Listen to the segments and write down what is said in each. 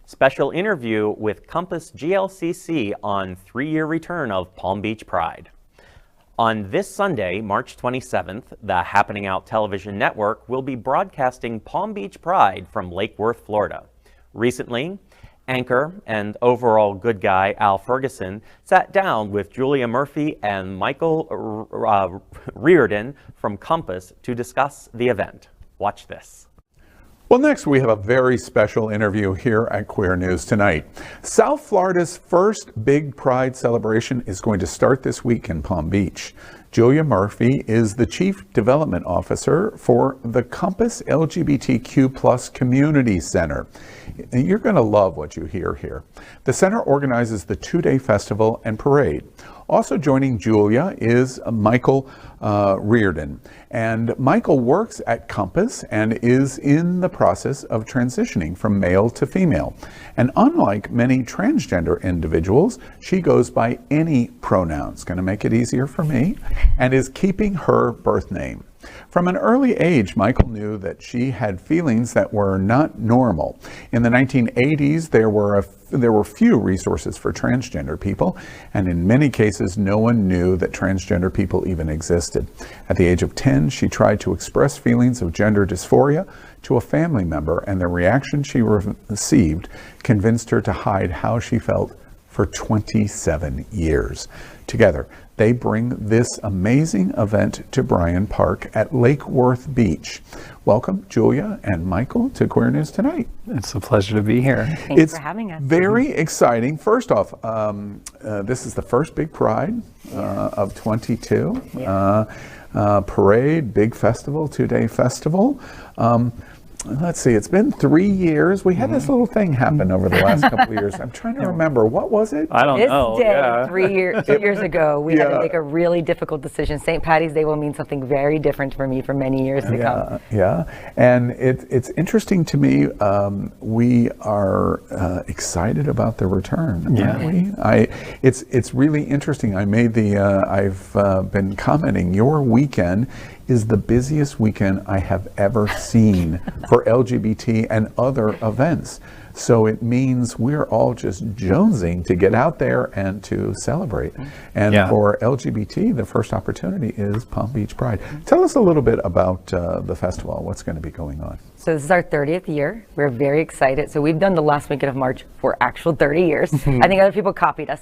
Special interview with Compass GLCC on 3-year return of Palm Beach Pride. On this Sunday, March 27th, the Happening Out television network will be broadcasting Palm Beach Pride from Lake Worth, Florida. Recently, anchor and overall good guy Al Ferguson sat down with Julia Murphy and Michael Riordan from Compass to discuss the event. Watch this. Well, next we have a very special interview here at Queer News Tonight. South Florida's first big Pride celebration is going to start this week in Palm Beach. Julia Murphy is the Chief Development Officer for the Compass LGBTQ Community Center. You're going to love what you hear here. The center organizes the 2-day festival and parade. Also joining Julia is Michael Riordan. And Michael works at Compass and is in the process of transitioning from male to female. And unlike many transgender individuals, she goes by any pronouns, going to make it easier for me, and is keeping her birth name. From an early age, Michael knew that she had feelings that were not normal. In the 1980s, there were few resources for transgender people, and in many cases, no one knew that transgender people even existed. At the age of 10, she tried to express feelings of gender dysphoria to a family member, and the reaction she received convinced her to hide how she felt for 27 years. Together, they bring this amazing event to Bryan Park at Lake Worth Beach. Welcome, Julia and Michael, to Queer News Tonight. It's a pleasure to be here. Thanks for having us. Very exciting. First off, this is the first big Pride of 22. Yeah. Parade, big festival, 2-day festival. Let's see, it's been 3 years. We had this little thing happen over the last couple of years. I'm trying to remember, what was it? I don't know. This day, 2 years ago, we had to make a really difficult decision. St. Patty's Day will mean something very different for me for many years to come. Yeah, and it's interesting to me. We are excited about the return, aren't we? It's really interesting. I've been commenting, your weekend is the busiest weekend I have ever seen for LGBT and other events. So it means we're all just jonesing to get out there and to celebrate. And for LGBT, the first opportunity is Palm Beach Pride. Tell us a little bit about the festival, what's going to be going on. So this is our 30th year. We're very excited. So we've done the last weekend of March for actual 30 years. I think other people copied us.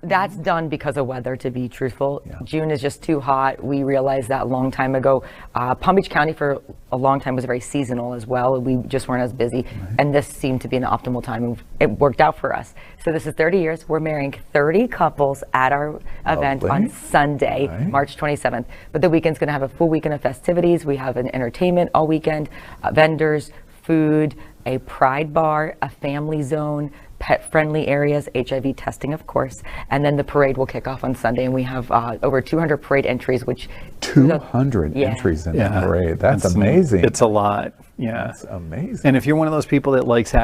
That's done because of weather, to be truthful. June is just too hot. We realized that a long time ago. Palm Beach County for a long time was very seasonal as well. We just weren't as busy. And this seemed to be an optimal time. It worked out for us. So this is 30 years. We're marrying 30 couples at our event on Sunday, March 27th. But the weekend's going to have a full weekend of festivities. We have an entertainment all weekend, vendors, food, a pride bar, a family zone, pet-friendly areas, HIV testing, of course, and then the parade will kick off on Sunday, and we have over 200 parade entries, which 200 entries in the parade. That's amazing. It's a lot. Yeah, that's amazing. And if you're one of those people that likes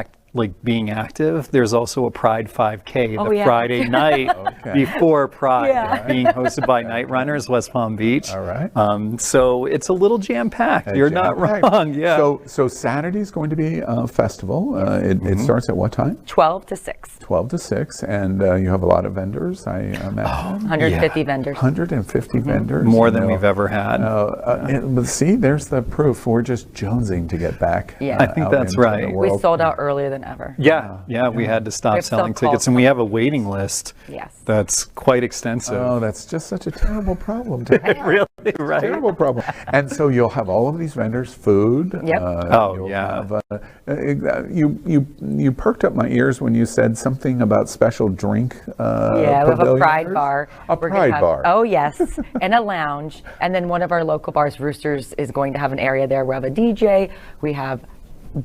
being active, there's also a Pride 5K Friday night before Pride, being hosted by Night Runners, West Palm Beach. All right. So it's a little jam-packed. You're not wrong. Yeah. So Saturday's going to be a festival. It starts at what time? 12 to 6. 12 to 6, and you have a lot of vendors, I imagine. 150 vendors. 150 vendors. More than we've ever had. But see, there's the proof. We're just jonesing to get back. I think that's right. We sold out earlier than ever. We had to stop selling tickets, and we have a waiting list that's quite extensive. Oh, that's just such a terrible problem to have. Really, right? Terrible problem. And so you'll have all of these vendors, food. You perked up my ears when you said something about special drink. We have a Pride bar. A Pride bar. Oh, yes, and a lounge. And then one of our local bars, Roosters, is going to have an area there. We have a DJ. We have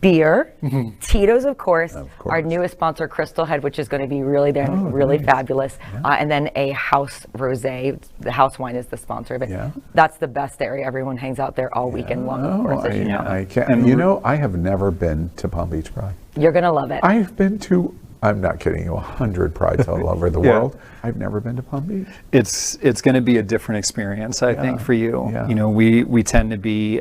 beer, Tito's, of course, our newest sponsor, Crystal Head, which is going to be really there, really fabulous, and then a house rosé. The house wine is the sponsor of it. That's the best area. Everyone hangs out there all weekend long, of course, I have never been to Palm Beach Pride. You're going to love it. I've been to I'm not kidding you, 100 prides all over the world. I've never been to Palm Beach. It's going to be a different experience, I think, for you. You know, we tend to be,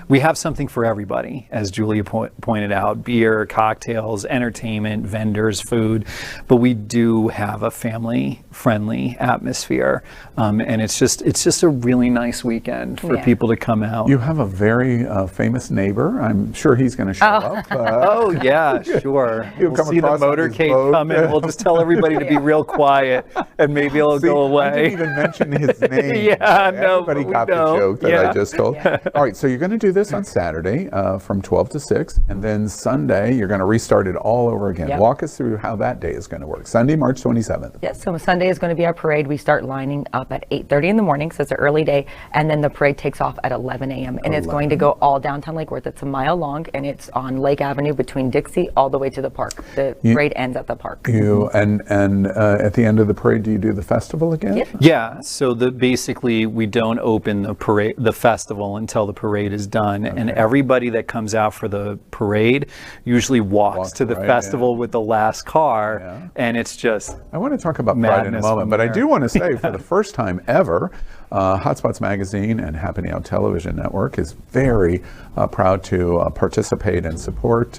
we have something for everybody, as Julia pointed out: beer, cocktails, entertainment, vendors, food. But we do have a family-friendly atmosphere, and it's just a really nice weekend for people to come out. You have a very famous neighbor. I'm sure he's going to show up. Oh yeah, sure. We'll see the motorcade come in. We'll just tell everybody to be real quiet, and maybe it'll go away. I didn't even mention his name. No, everybody got the joke that I just told. All right, so you're going to do this on Saturday from 12 to 6, and then Sunday you're going to restart it all over again. Walk us through how that day is going to work. Sunday, March 27th. Yes, so Sunday is going to be our parade. We start lining up at 8:30 in the morning, so it's an early day, and then the parade takes off at 11 a.m. and it's going to go all downtown Lake Worth. It's a mile long, and it's on Lake Avenue between Dixie all the way to the park. The parade ends at the park. And at the end of the parade, do you do the festival again? Yeah. So basically we don't open the festival until the parade is done, and everybody that comes out for the parade usually walks to the festival with the last car, and it's just. I want to talk about Pride in a moment, but I do want to say for the first time ever, Hotspots Magazine and Happening Out Television Network is very proud to participate and support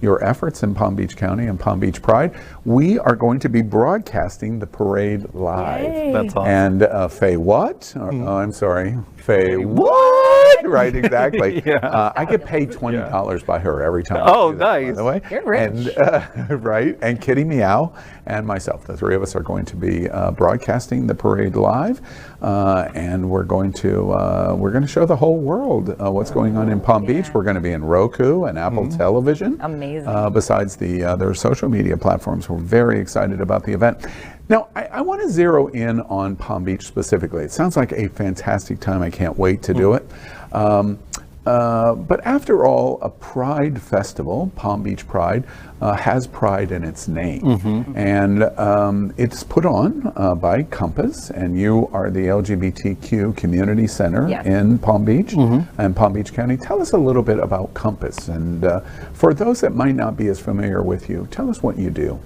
your efforts in Palm Beach County and Palm Beach Pride. We are going to be broadcasting the parade live. Yay. That's awesome. And Faye what? Oh, I'm sorry. Faye what? Right, exactly. I get paid $20 by her every time. Oh, that, nice. by the way. You're rich. And, right, and Kitty Meow and myself, the three of us are going to be broadcasting the parade live, and we're going to show the whole world what's going on in Palm Beach. We're going to be in Roku and Apple Television. Amazing. Besides their social media platforms, we're very excited about the event. Now, I want to zero in on Palm Beach specifically. It sounds like a fantastic time. I can't wait to do it. But after all, a Pride festival, Palm Beach Pride, has pride in its name. And it's put on by Compass, and you are the LGBTQ Community Center in Palm Beach and Palm Beach County. Tell us a little bit about Compass. And for those that might not be as familiar with you, tell us what you do.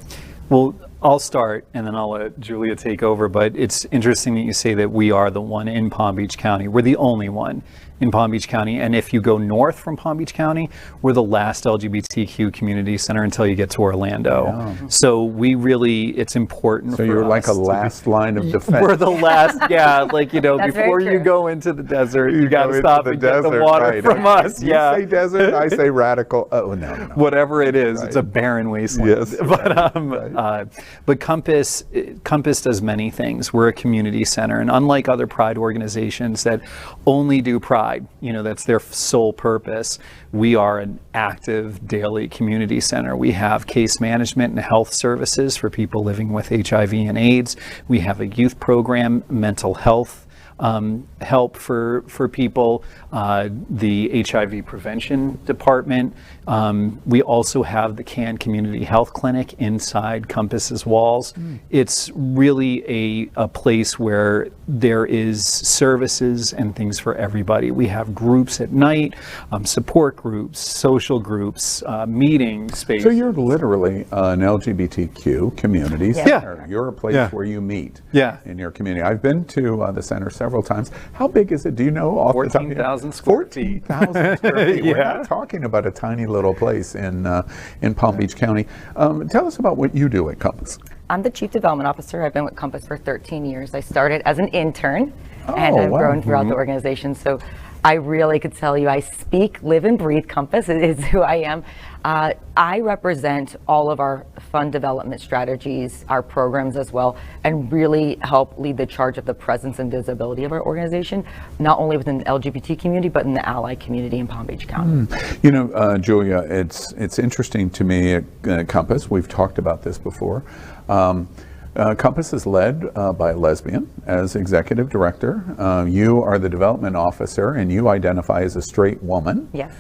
Well, I'll start and then I'll let Julia take over, but it's interesting that you say that we are the one in Palm Beach County. We're the only one in Palm Beach County, and if you go north from Palm Beach County, we're the last LGBTQ community center until you get to Orlando. So we really, it's important for us. So you're like a last line of defense. We're the last, like, you know, before you go into the desert, you got to stop and get the water from us. You say desert, I say radical. Oh, no. Whatever it is, it's a barren wasteland. But Compass does many things. We're a community center, and unlike other Pride organizations that only do Pride, you know, that's their sole purpose, we are an active daily community center. We have case management and health services for people living with HIV and AIDS. We have a youth program, mental health help for people, the HIV prevention department. We also have the Cannes Community Health Clinic inside Compass's walls. It's really a place where there is services and things for everybody. We have groups at night, support groups, social groups, meeting spaces. So you're literally an LGBTQ community center. You're a place where you meet in your community. I've been to the center several times. How big is it? Do you know off the top of your head? 14,000 square feet. 14,000 square feet. We're not talking about a tiny little place in Palm Beach County. Tell us about what you do at Compass. I'm the Chief Development Officer. I've been with Compass for 13 years. I started as an intern, and I've grown throughout the organization. So I really could tell you, I speak, live, and breathe Compass. It is who I am. I represent all of our fund development strategies, our programs as well, and really help lead the charge of the presence and visibility of our organization, not only within the LGBT community, but in the ally community in Palm Beach County. You know, Julia, it's interesting to me at Compass. We've talked about this before. Compass is led by a lesbian as executive director. You are the development officer, and you identify as a straight woman. Yes.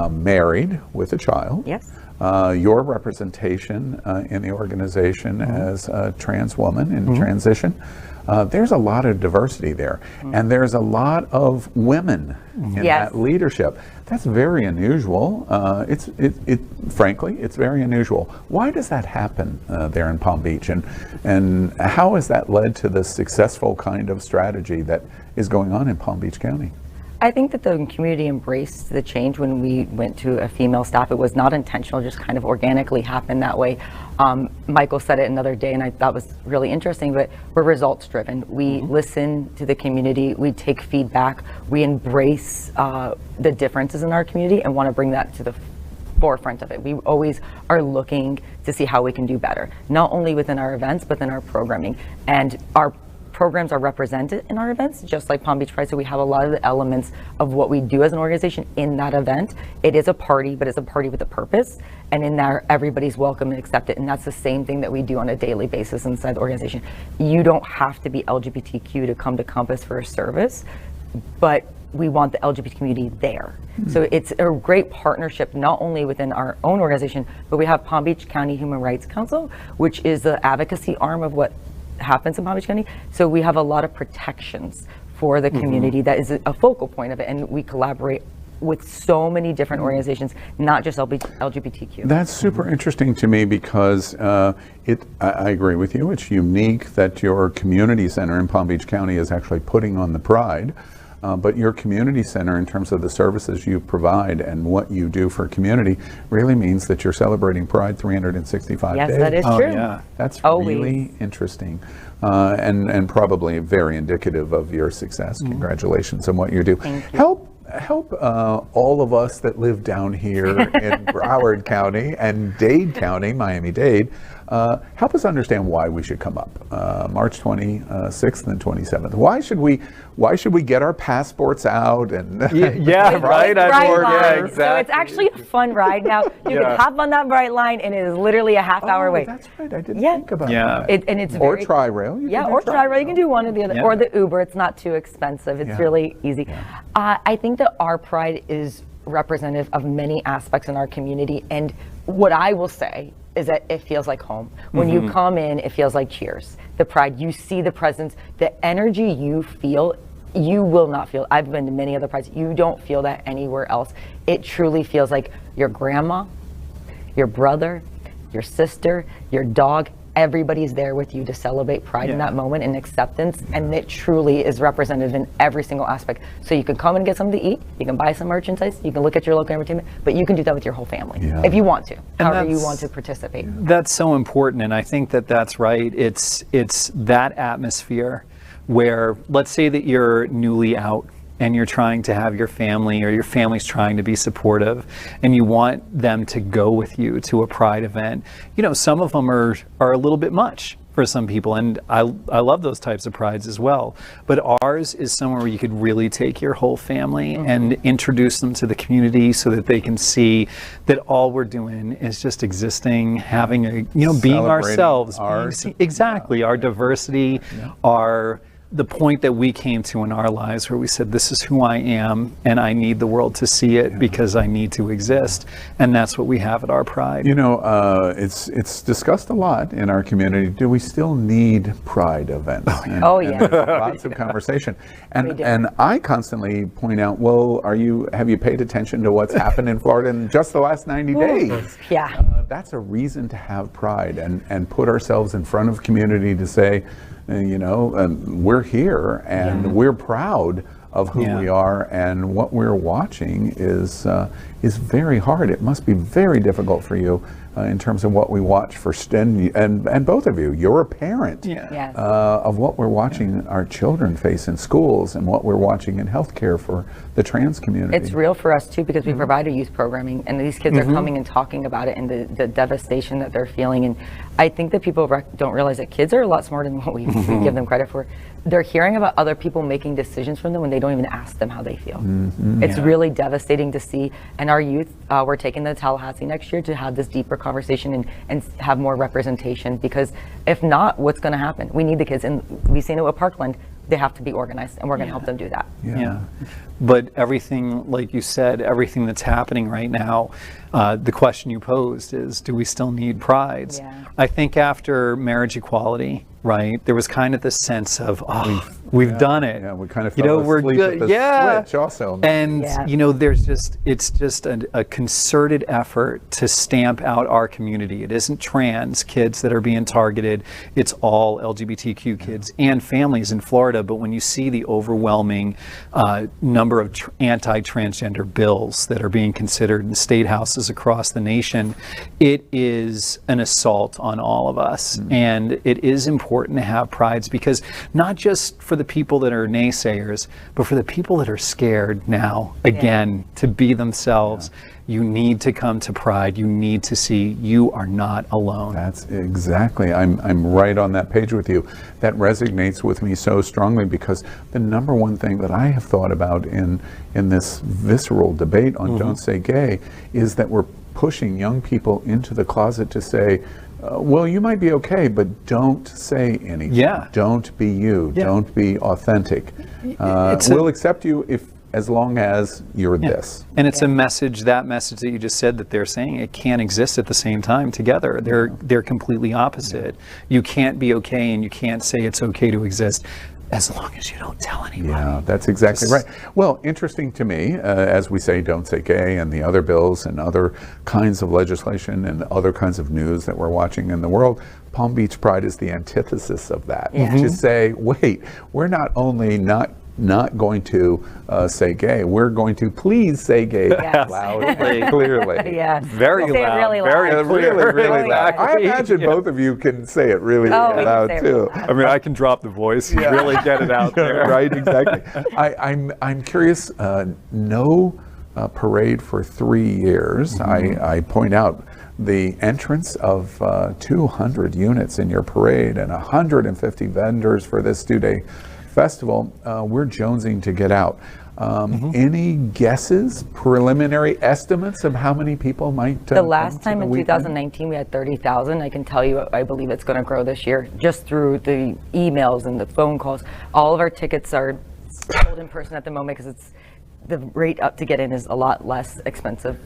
Married with a child. Yes. your representation in the organization as a trans woman in transition. There's a lot of diversity there, and there's a lot of women in that leadership. That's very unusual. Frankly, it's very unusual. Why does that happen there in Palm Beach, and how has that led to the successful kind of strategy that is going on in Palm Beach County? I think that the community embraced the change when we went to a female staff. It was not intentional, just kind of organically happened that way. Michael said it another day, and I thought was really interesting, but we're results driven. We listen to the community, we take feedback, we embrace the differences in our community and want to bring that to the forefront of it. We always are looking to see how we can do better, not only within our events, but in our programming. And our programs are represented in our events, just like Palm Beach Pride. So we have a lot of the elements of what we do as an organization in that event. It is a party, but it's a party with a purpose. And in there, everybody's welcome and accepted. And that's the same thing that we do on a daily basis inside the organization. You don't have to be LGBTQ to come to Compass for a service, but we want the LGBT community there. So it's a great partnership, not only within our own organization, but we have Palm Beach County Human Rights Council, which is the advocacy arm of what happens in Palm Beach County. So we have a lot of protections for the community that is a focal point of it, and we collaborate with so many different organizations, not just LGBTQ. That's super interesting to me because I agree with you. It's unique that your community center in Palm Beach County is actually putting on the Pride. But your community center, in terms of the services you provide and what you do for community, really means that you're celebrating Pride 365 days. Yes, that is true. Yeah. That's really interesting, and probably very indicative of your success. Congratulations on what you do. Thank you. Help all of us that live down here in Broward County and Dade County, Miami-Dade, help us understand why we should come up March 26th and 27th. Why should we get our passports out and right? Bright line. Exactly. So it's actually a fun ride. Now you can hop on that Bright Line, and it is literally a half-hour wait. That's right. I didn't think about that. And it's Or Tri-Rail. Or Tri-Rail. You can do one or the other, or the Uber. It's not too expensive. It's really easy. I think that our Pride is representative of many aspects in our community, and what I will say is that it feels like home. When you come in, it feels like Cheers. The Pride, you see the presence, the energy you feel, you will not feel. I've been to many other Prides. You don't feel that anywhere else. It truly feels like your grandma, your brother, your sister, your dog. Everybody's there with you to celebrate Pride in that moment and acceptance, and it truly is representative in every single aspect. So you can come and get something to eat, you can buy some merchandise, you can look at your local entertainment, but you can do that with your whole family if you want to, however you want to participate. That's so important, and I think that that's right. It's that atmosphere where, let's say that you're newly out and you're trying to have your family, or your family's trying to be supportive, and you want them to go with you to a Pride event. You know, some of them are a little bit much for some people, and I love those types of Prides as well. But ours is somewhere where you could really take your whole family and introduce them to the community, so that they can see that all we're doing is just existing, having a, being ourselves, our diversity, the point that we came to in our lives, where we said, this is who I am, and I need the world to see it because I need to exist. And that's what we have at our Pride. It's discussed a lot in our community. Do we still need Pride events? And there's lots of conversation. And I constantly point out, well, have you paid attention to what's happened in Florida in just the last 90 days? That's a reason to have Pride and put ourselves in front of community to say, we're here and we're proud of who we are, and what we're watching is very hard. It must be very difficult for you in terms of what we watch for and both of you. You're a parent of what we're watching our children face in schools and what we're watching in healthcare for the trans community. It's real for us too, because we provide a youth programming, and these kids are coming and talking about it and the devastation that they're feeling. And I think that people don't realize that kids are a lot smarter than what we give them credit for. They're hearing about other people making decisions for them when they don't even ask them how they feel. It's really devastating to see. And our youth, we're taking them to Tallahassee next year to have this deeper conversation and have more representation, because if not, what's going to happen? We need the kids, and we've seen it with Parkland. they have to be organized, and we're going to help them do that. Yeah. But everything, like you said, everything that's happening right now, the question you posed is, do we still need prides? Yeah. I think after marriage equality, right, there was kind of this sense of, we've done it. Yeah, we kind of fell we're asleep good. at the switch also. And, it's just a concerted effort to stamp out our community. It isn't trans kids that are being targeted. It's all LGBTQ kids and families in Florida. But when you see the overwhelming number of anti-transgender bills that are being considered in state houses across the nation, it is an assault on all of us. And it is important to have prides, because not just for the people that are naysayers, but for the people that are scared now, again, to be themselves. You need to come to Pride. You need to see you are not alone. That's exactly. I'm right on that page with you. That resonates with me so strongly, because the number one thing that I have thought about in this visceral debate on Don't Say Gay is that we're pushing young people into the closet to say, well, you might be okay, but don't say anything. Yeah. Don't be you. Yeah. Don't be authentic. We'll accept you as long as you're this. And it's a message, that message that you just said that they're saying, it can't exist at the same time together. They're completely opposite. You can't be okay and you can't say it's okay to exist as long as you don't tell anybody. Yeah, that's exactly right. Well, interesting to me, as we say, Don't Say Gay and the other bills and other kinds of legislation and other kinds of news that we're watching in the world, Palm Beach Pride is the antithesis of that. To say, wait, we're not only not going to say gay, we're going to please say gay loud and clearly. Very loud. Really very really, really clear. loud. I imagine both of you can say it really loud too. I mean, I can drop the voice and really get it out there. Right, exactly. I'm curious, no parade for 3 years. I point out the entrance of 200 units in your parade and 150 vendors for this 2-day festival. We're jonesing to get out. Any guesses, preliminary estimates of how many people might The last time in 2019 we had 30,000. I can tell you, I believe it's going to grow this year, just through the emails and the phone calls. All of our tickets are sold in person at the moment, because it's the rate up to get in is a lot less expensive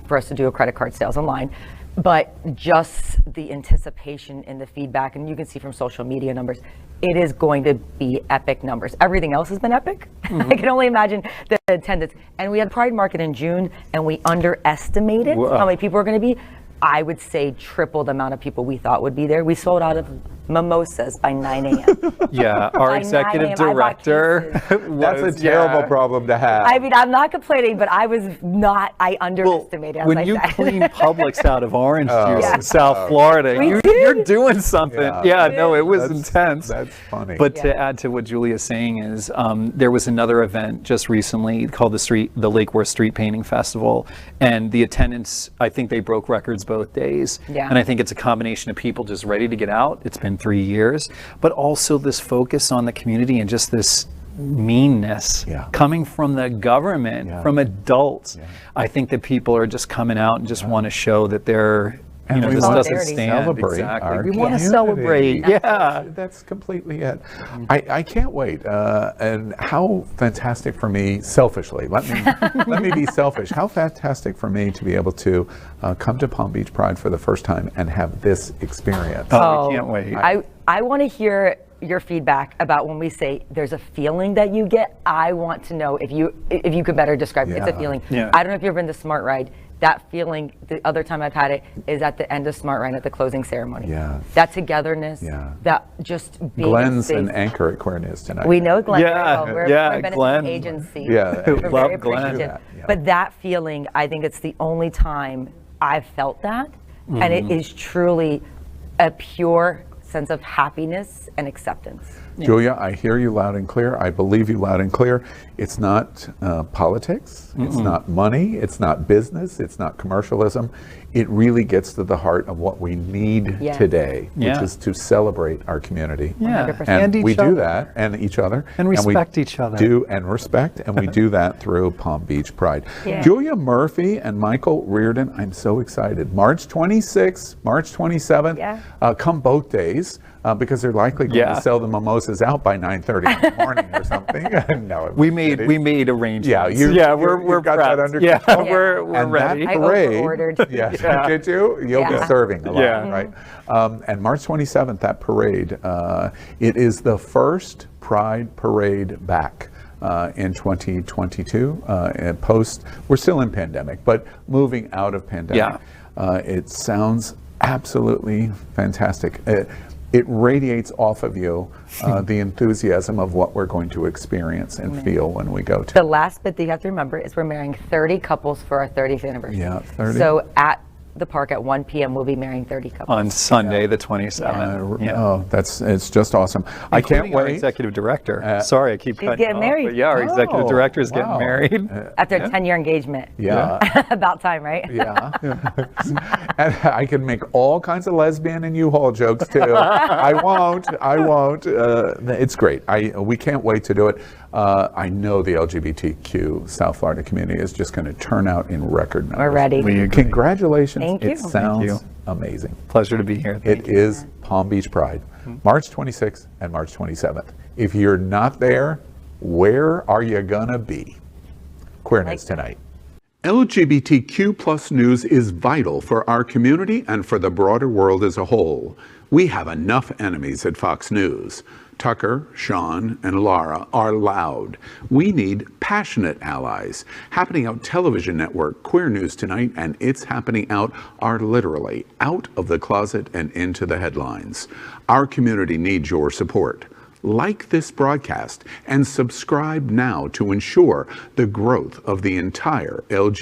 for us to do a credit card sales online. But just the anticipation and the feedback, and you can see from social media numbers, it is going to be epic numbers. Everything else has been epic. I can only imagine the attendance. And we had Pride Market in June, and we underestimated how many people are going to be. I would say triple the amount of people we thought would be there. We sold out of mimosas by 9 a.m. Yeah, our executive director. That's a terrible problem to have. I mean, I'm not complaining, but I underestimated. When you clean Publix out of orange juice in South Florida, you're doing something. It was intense. That's funny. But to add to what Julia's saying is, there was another event just recently called the Lake Worth Street Painting Festival, and the attendance, I think they broke records both days. And I think it's a combination of people just ready to get out. It's been 3 years, but also this focus on the community and just this meanness coming from the government, from adults. I think that people are just coming out and just want to show that they're, and this doesn't stand. Celebrate We want to celebrate. That's completely it. I can't wait. And how fantastic for me, selfishly, let me be selfish. How fantastic for me to be able to come to Palm Beach Pride for the first time and have this experience. I can't wait. I want to hear your feedback about when we say there's a feeling that you get. I want to know if you could better describe it. It's a feeling. I don't know if you've ever been to Smart Ride. That feeling, the other time I've had it, is at the end of Smart Ride at the closing ceremony. That togetherness, that just being Glenn's an anchor at Queer News tonight. We know Glenn very well. We're a benefit Glenn. agency. Love very Glenn. But that feeling, I think it's the only time I've felt that. And it is truly a pure sense of happiness and acceptance. Julia, I hear you loud and clear. I believe you loud and clear. It's not politics. It's not money. It's not business. It's not commercialism. It really gets to the heart of what we need today, which is to celebrate our community. And we do that, and each other. And respect each other. And respect, and we do that through Palm Beach Pride. Julia Murphy and Michael Riordan, I'm so excited. March 26th, March 27th, come both days. days because they're likely going to sell the mimosas out by 9:30 in the morning or something. No, we made arrangements. Yeah, we're got that under control. control. We're And ready. that parade, I over-ordered. Did you? You'll be serving a lot, Yeah. right? And March 27th, that parade, it is the first Pride parade back. In 2022, and we're still in pandemic, but moving out of pandemic. It sounds absolutely fantastic. It radiates off of you the enthusiasm of what we're going to experience and feel when we go to. The last bit that you have to remember is we're marrying 30 couples for our 30th anniversary. Yeah, 30. So at the park at 1 p.m. we'll be marrying 30 couples. On Sunday, the 27th. Oh, it's just awesome. I can't Including our wait. executive director. Sorry, I keep She's cutting getting off, married. but yeah, our executive director is getting wow. married. After a 10-year engagement. Yeah. About time, right? Yeah. And I can make all kinds of lesbian and U-Haul jokes too. I won't. It's great. We can't wait to do it. I know the LGBTQ South Florida community is just going to turn out in record numbers. We're ready. We agree. Congratulations. Thank you. It sounds Thank you. amazing. Pleasure to be here. It is Palm Beach Pride, March 26th and March 27th. If you're not there, where are you going to be? Queer News Tonight. LGBTQ plus news is vital for our community and for the broader world as a whole. We have enough enemies at Fox News. Tucker, Sean, and Laura are loud. We need passionate allies. Happening Out Television Network, Queer News Tonight, and It's Happening Out are literally out of the closet and into the headlines. Our community needs your support. Like this broadcast and subscribe now to ensure the growth of the entire LGBT